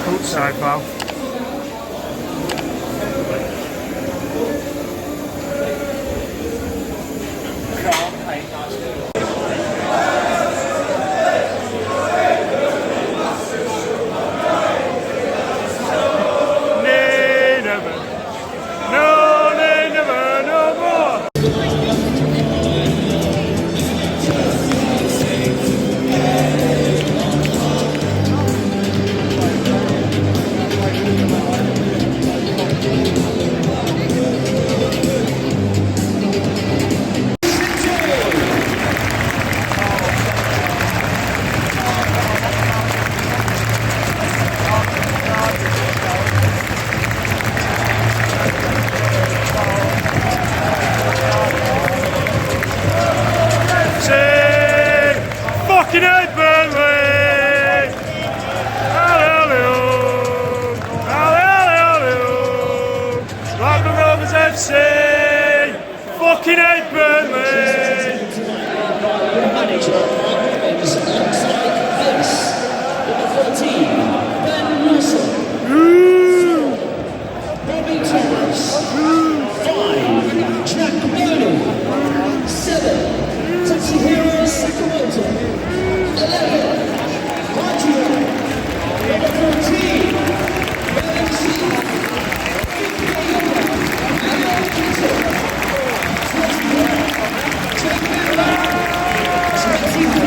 Outside, pal. Fucking head, Burnley! Hallelujah! Hallelujah! Blackburn Rovers FC! Fucking head, Burnley! Manager is alongside this. Number 14, Ben Russell. Robbie Thomas. 5, Jack Bidwell. 7, Tatsuhiro Sakamoto. 11, Haji. Number 14, Ben Russell. 21, Jake Bidwell. 21.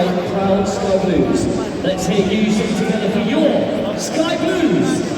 by Proud Sky Blues. Let's hear you sing together for your Sky Blues.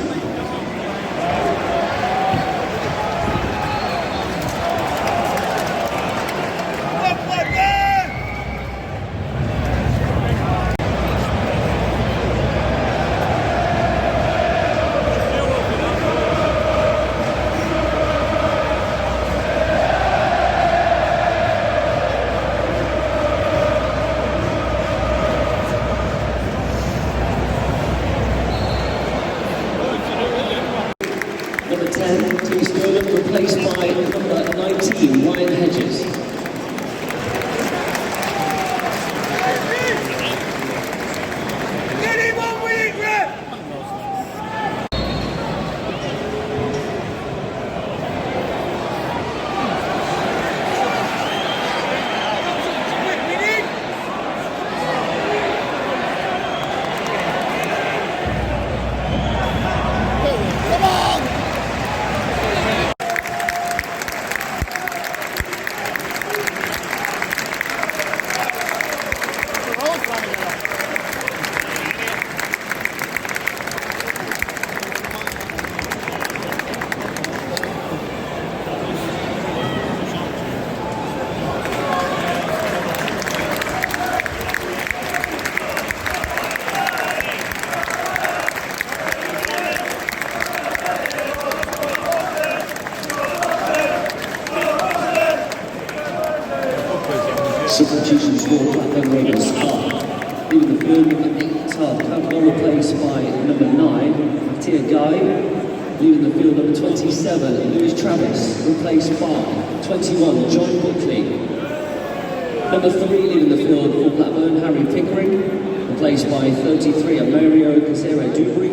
Number 10, Thomas replaced by number 19, Haji. Substitutions for Blackburn Rovers are leaving the field number 8, Coventry replaced by number 9, Guy. Leaving the field number 27, Lewis Travis, replaced by 21, John Buckley. Number 3, leaving the field for Blackburn, Harry Pickering, replaced by 33, Mario Casere Dubry.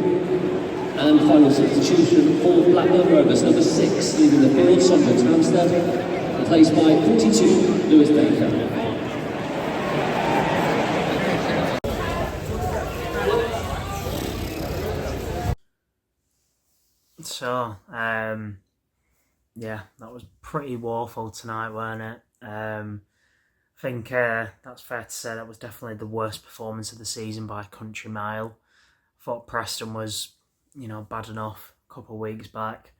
And final substitution for Blackburn Rovers, number 6, leaving the field, Thomas-Asante, replaced by 42, Lewis Baker. So, yeah, that was pretty woeful tonight, weren't it? I think that's fair to say that was definitely the worst performance of the season by a country mile. I thought Preston was, bad enough a couple of weeks back.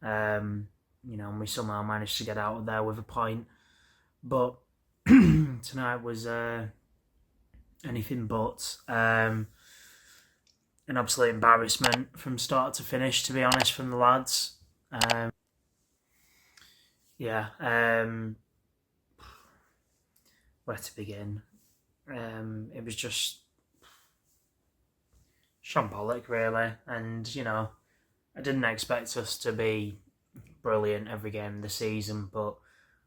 And we somehow managed to get out of there with a point. But tonight was anything but. An absolute embarrassment from start to finish, to be honest, from the lads. Where to begin? It was just shambolic, really. And, I didn't expect us to be brilliant every game of the season, but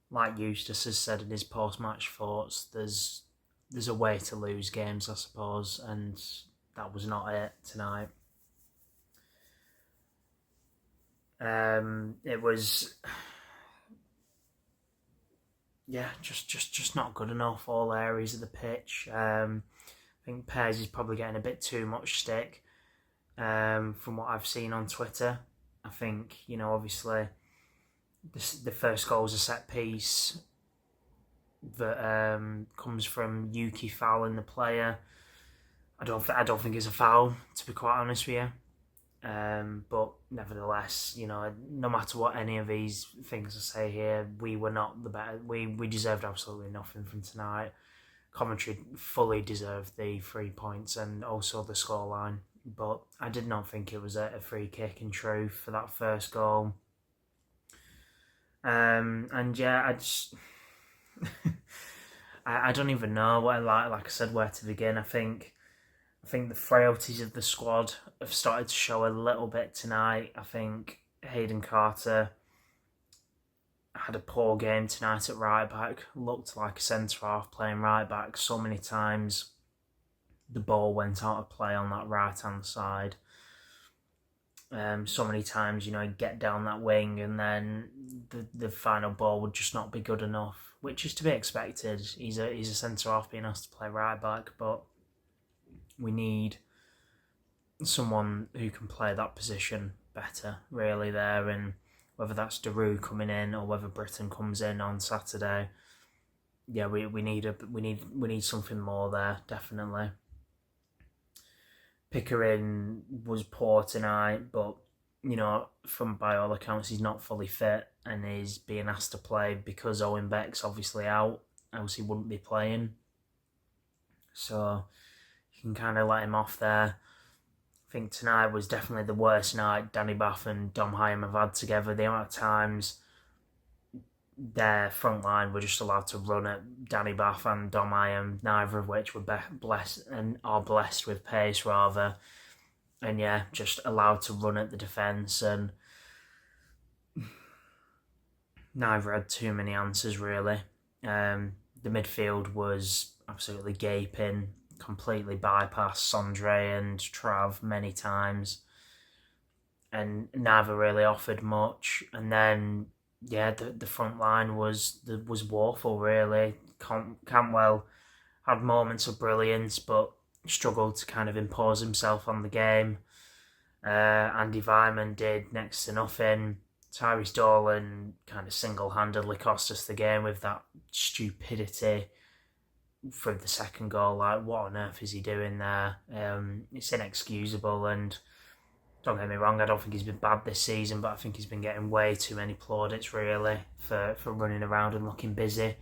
like Eustace has said in his post-match thoughts, there's a way to lose games, I suppose, and that was not it tonight. It was, just not good enough. All areas of the pitch. I think Pears is probably getting a bit too much stick. From what I've seen on Twitter, I think obviously the first goal is a set piece that comes from Yuki fouling the player. I don't think it's a foul, to be quite honest with you. But nevertheless, no matter what any of these things I say here, we were not the better. We deserved absolutely nothing from tonight. Coventry fully deserved the 3 points and also the scoreline. But I did not think it was a free kick in truth for that first goal. And yeah, I just I don't even know like I said, where to begin. I think the frailties of the squad have started to show a little bit tonight. I think Hayden Carter had a poor game tonight at right back. Looked like a centre-half playing right back so many times. The ball went out of play on that right-hand side. So many times, he'd get down that wing and then the final ball would just not be good enough, which is to be expected. He's a centre-half being asked to play right back, but we need someone who can play that position better, really, there. And whether that's Daru coming in or whether Britton comes in on Saturday, yeah, we need something more there, definitely. Pickering was poor tonight, but from by all accounts, he's not fully fit and is being asked to play because Owen Beck's obviously out, else he wouldn't be playing. So you can kind of let him off there. I think tonight was definitely the worst night Danny Bath and Dom Hyam have had together. The amount of times their front line were just allowed to run at Danny Bath and Dom Hyam, neither of which were blessed and are blessed with pace rather. And yeah, just allowed to run at the defence, and neither had too many answers really. The midfield was absolutely gaping, completely bypassed Sondre and Trav many times, and neither really offered much. And then yeah, the front line was woeful really. Cantwell had moments of brilliance, but struggled to kind of impose himself on the game. Andy Vyman did next to nothing. Tyrese Dolan kind of single-handedly cost us the game with that stupidity for the second goal. Like, what on earth is he doing there? It's inexcusable, and don't get me wrong, I don't think he's been bad this season, but I think he's been getting way too many plaudits really for running around and looking busy.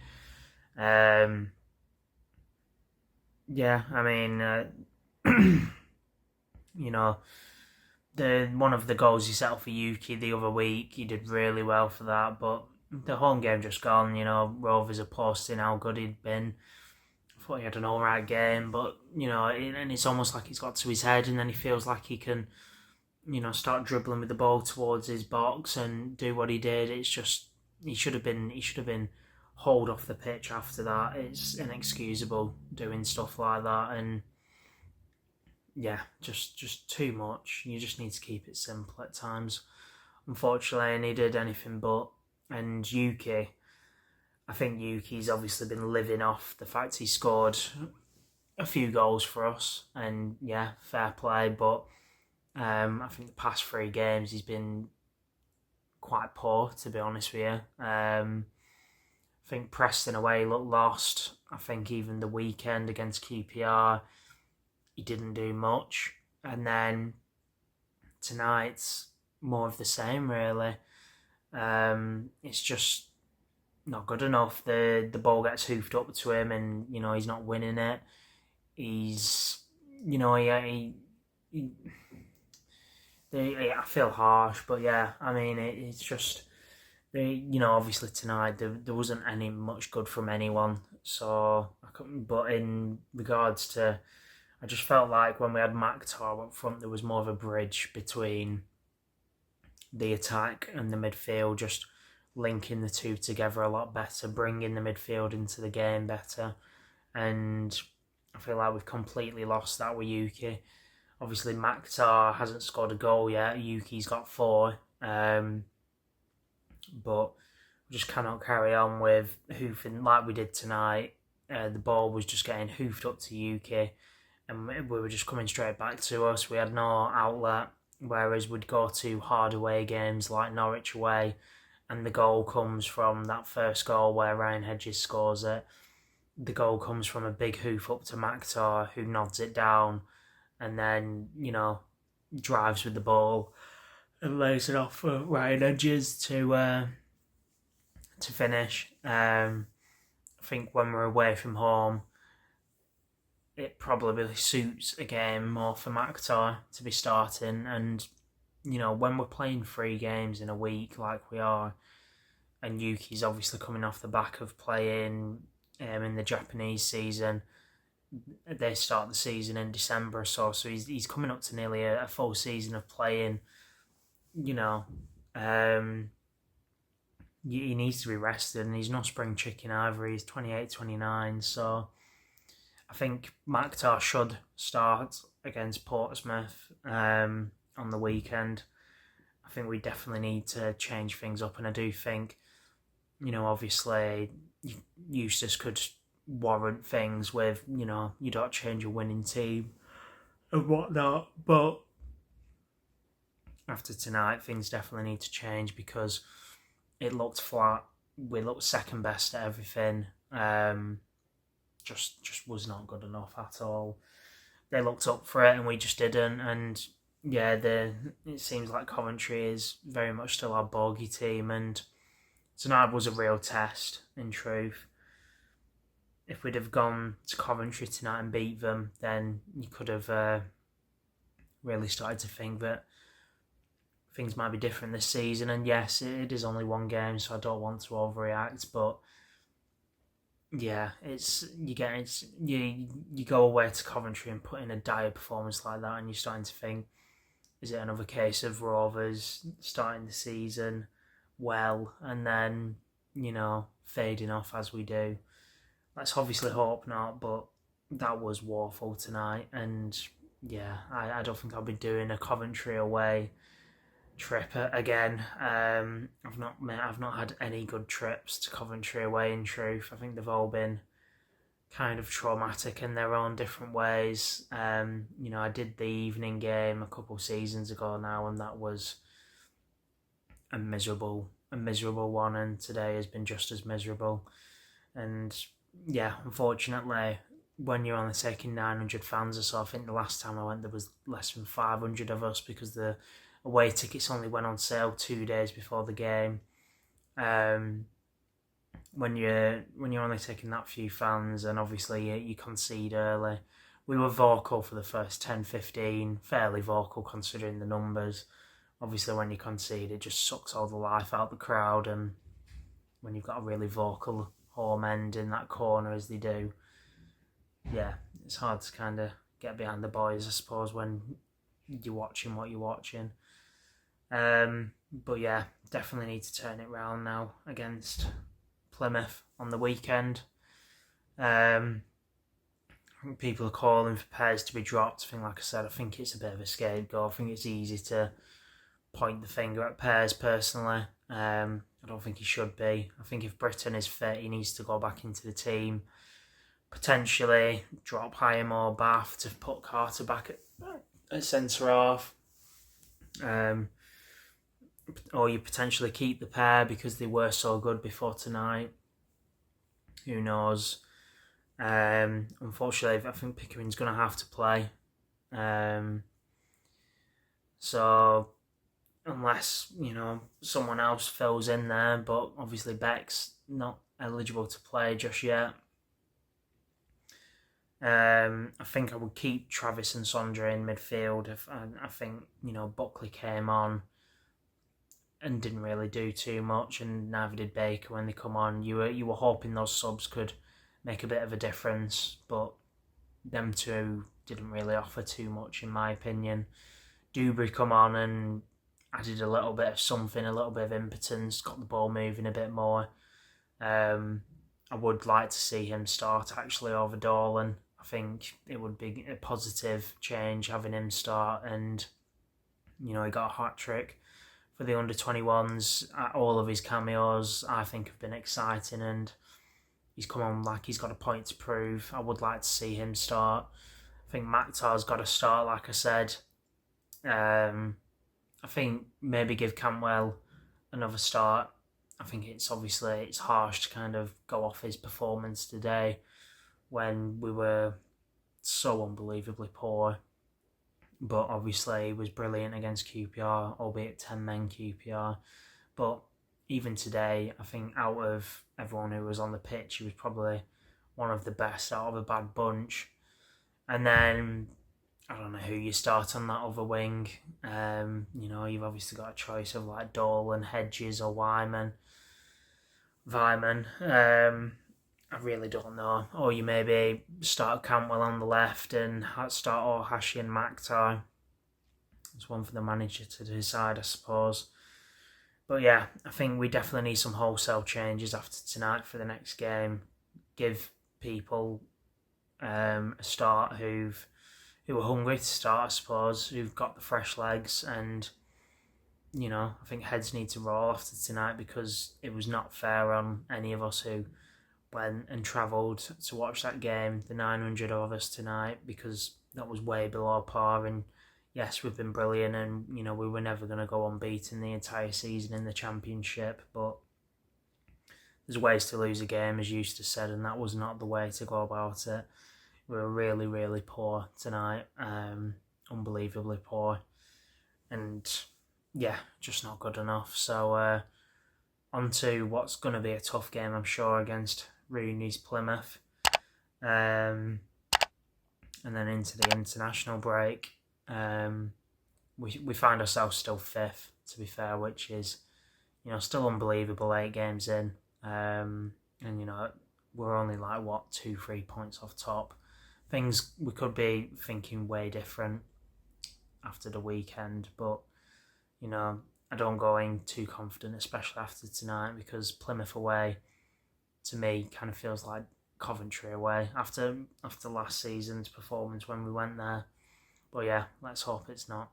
Yeah, I mean, the one of the goals he set up for Yuki the other week, he did really well for that, but the home game just gone. Rovers are posting how good he'd been. I thought he had an alright game, but and it's almost like it's got to his head, and then he feels like he can start dribbling with the ball towards his box and do what he did. It's just he should have been hauled off the pitch after that. It's inexcusable doing stuff like that, and yeah, just too much. You just need to keep it simple at times. Unfortunately, he did anything but. And Yuki, I think Yuki's obviously been living off the fact he scored a few goals for us, and yeah, fair play, but I think the past 3 games he's been quite poor, to be honest with you. I think Preston away looked lost. I think even the weekend against QPR, he didn't do much. And then tonight's more of the same, really. It's just not good enough. The ball gets hoofed up to him, and he's not winning it. He's I feel harsh, but yeah, I mean it's just obviously tonight there wasn't any much good from anyone. So but in regards to, I just felt like when we had Maktar up front, there was more of a bridge between the attack and the midfield, just linking the two together a lot better, bringing the midfield into the game better. And I feel like we've completely lost that with Yuki. Obviously, Maktar hasn't scored a goal yet. Yuki's got 4. But we just cannot carry on with hoofing like we did tonight. The ball was just getting hoofed up to Yuki, and we were just coming straight back to us. We had no outlet, whereas we'd go to hard away games like Norwich away, and the goal comes from that first goal where Ryan Hedges scores it. The goal comes from a big hoof up to Maktar, who nods it down, and then, drives with the ball and lays it off for Ryan Hedges to finish. I think when we're away from home, it probably suits a game more for Maktar to be starting. And, when we're playing 3 games in a week like we are, and Yuki's obviously coming off the back of playing in the Japanese season, they start the season in December or so he's coming up to nearly a full season of playing. He needs to be rested, and he's no spring chicken either. He's 28, 29, so I think Maktar should start against Portsmouth on the weekend. I think we definitely need to change things up, and I do think, obviously Eustace could warrant things with, you don't change a winning team and whatnot, but after tonight things definitely need to change because it looked flat. We looked second best at everything, Just was not good enough at all. They looked up for it and we just didn't. And yeah, it seems like Coventry is very much still our bogey team, and tonight was a real test, in truth. If we'd have gone to Coventry tonight and beat them, then you could have really started to think that things might be different this season. And yes, it is only one game, so I don't want to overreact, but yeah, you go away to Coventry and put in a dire performance like that, and you're starting to think, is it another case of Rovers starting the season well and then, fading off as we do? Let's obviously hope not, but that was woeful tonight, and yeah, I don't think I'll be doing a Coventry away trip again. I've not had any good trips to Coventry away, in truth. I think they've all been kind of traumatic in their own different ways. I did the evening game a couple seasons ago now, and that was a miserable one, and today has been just as miserable. And yeah, unfortunately, when you're only taking 900 fans or so, I think the last time I went there was less than 500 of us, because the away tickets only went on sale 2 days before the game. When you're only taking that few fans, and obviously you concede early. We were vocal for the first 10-15, fairly vocal considering the numbers. Obviously when you concede, it just sucks all the life out of the crowd, and when you've got a really vocal home end in that corner as they do, yeah, it's hard to kind of get behind the boys, I suppose, when you're watching what you're watching. But yeah, definitely need to turn it round now against Plymouth on the weekend. People are calling for Pez to be dropped. Like I said, I think it's a bit of a scapegoat. I think it's easy to point the finger at Pez personally. I don't think he should be. I think if Britton is fit, he needs to go back into the team. Potentially drop Hyam or Bath to put Carter back at centre half. Or you potentially keep the pair because they were so good before tonight. Who knows? Unfortunately, I think Pickering's going to have to play. So, unless, someone else fills in there, but obviously Beck's not eligible to play just yet. I think I would keep Travis and Sondra in midfield. I think, Buckley came on and didn't really do too much, and neither did Baker when they come on. You were hoping those subs could make a bit of a difference, but them two didn't really offer too much, in my opinion. Dewberry come on and added a little bit of something, a little bit of impotence, got the ball moving a bit more. I would like to see him start actually over Dolan. I think it would be a positive change having him start, and he got a hat-trick for the under-21s. All of his cameos, I think, have been exciting, and he's come on like he's got a point to prove. I would like to see him start. I think Maktar's got to start, like I said. I think maybe give Cantwell another start. I think it's harsh to kind of go off his performance today when we were so unbelievably poor. But obviously he was brilliant against QPR, albeit 10-men QPR. But even today, I think out of everyone who was on the pitch, he was probably one of the best out of a bad bunch. And then, I don't know who you start on that other wing. You've obviously got a choice of like Dolan, Hedges or Wyman. I really don't know. Or you maybe start Cantwell on the left and start Haji and Maktar. It's one for the manager to decide, I suppose. But yeah, I think we definitely need some wholesale changes after tonight for the next game. Give people a start who are hungry to start, I suppose, who've got the fresh legs, and I think heads need to roll after tonight, because it was not fair on any of us who went and travelled to watch that game, the 900 of us tonight, because that was way below par. And yes, we've been brilliant, and we were never going to go unbeaten the entire season in the Championship, but there's ways to lose a game, as Eustace said, and that was not the way to go about it. We were really, really poor tonight, unbelievably poor, and yeah, just not good enough. So on to what's going to be a tough game, I'm sure, against Rooney's Plymouth, and then into the international break. We find ourselves still 5th, to be fair, which is, still unbelievable 8 games in. And, we're only like, 2-3 points off top. Things we could be thinking way different after the weekend, but, I don't go in too confident, especially after tonight, because Plymouth away, to me, kind of feels like Coventry away after last season's performance when we went there. But yeah, let's hope it's not.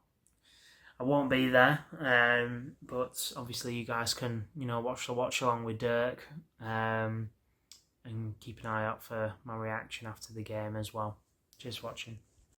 I won't be there, but obviously you guys can, watch along with Dirk, and keep an eye out for my reaction after the game as well. Cheers for watching.